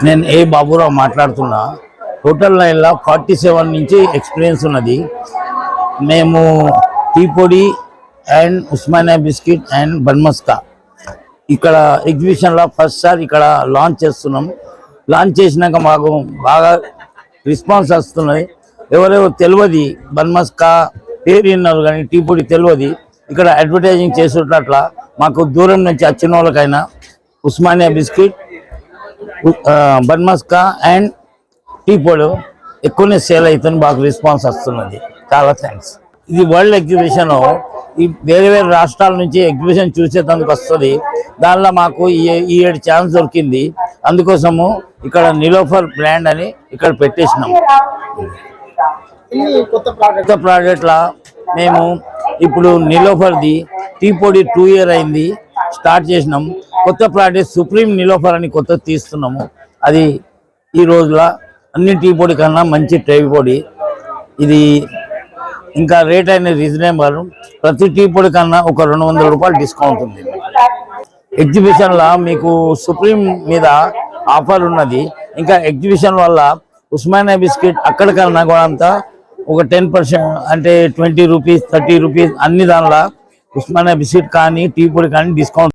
నేను ఏ బాబురావు మాట్లాడుతున్నా. హోటల్ లైన్లో 47 నుంచి ఎక్స్పీరియన్స్ ఉన్నది. మేము టీ పొడి and Osmania biscuit and bun maska ఇక్కడ ఎగ్జిబిషన్లో ఫస్ట్ సార్ ఇక్కడ లాంచ్ చేస్తున్నాం. లాంచ్ చేసినాక మాకు బాగా రెస్పాన్స్ వస్తున్నది. ఎవరెవరు తెలియదు బన్మస్కా పేరు విన్నారు కానీ టీ పొడి తెలియదు. ఇక్కడ అడ్వర్టైజింగ్ చేసేటట్ల మాకు దూరం నుంచి వచ్చిన వాళ్ళకైనా Osmania biscuit bun maska and tea పొడి ఎక్కువనే సేల్ అవుతుంది. బాగా రెస్పాన్స్ వస్తున్నది. చాలా థ్యాంక్స్. ఇది వరల్డ్ ఎగ్జిబిషన్. ఈ వేరే వేరే రాష్ట్రాల నుంచి ఎగ్జిబిషన్ చూసేందుకు వస్తుంది. దానిలో మాకు ఈ 7 ఛాన్స్ దొరికింది. అందుకోసము ఇక్కడ నిలోఫర్ బ్రాండ్ అని ఇక్కడ పెట్టేసినాం. కొత్త ప్రాడక్ట్లా మేము ఇప్పుడు నిలోఫర్ది టీ పొడి 2 ఇయర్ అయింది స్టార్ట్ చేసినాం. కొత్త ప్రోడక్ట్ సుప్రీం నిలోఫర్ అని కొత్త తీస్తున్నాము. అది ఈ రోజుల అన్ని టీ పొడి కన్నా మంచి టీ పొడి. ఇది ఇంకా రేట్ అనేది రీజనబుల్. ప్రతి టీ పొడి కన్నా ఒక 200 రూపాయలు డిస్కౌంట్ ఉంది. ఎగ్జిబిషన్లో మీకు సుప్రీం మీద ఆఫర్ ఉన్నది. ఇంకా ఎగ్జిబిషన్ వల్ల ఉస్మానియా బిస్కెట్ అక్కడికన్నా కూడా అంతా ఒక 10% అంటే 20 రూపీస్ 30 రూపీస్ అన్ని దానిలో ఉస్మానియా బిస్కెట్ కానీ టీ పొడి కానీ డిస్కౌంట్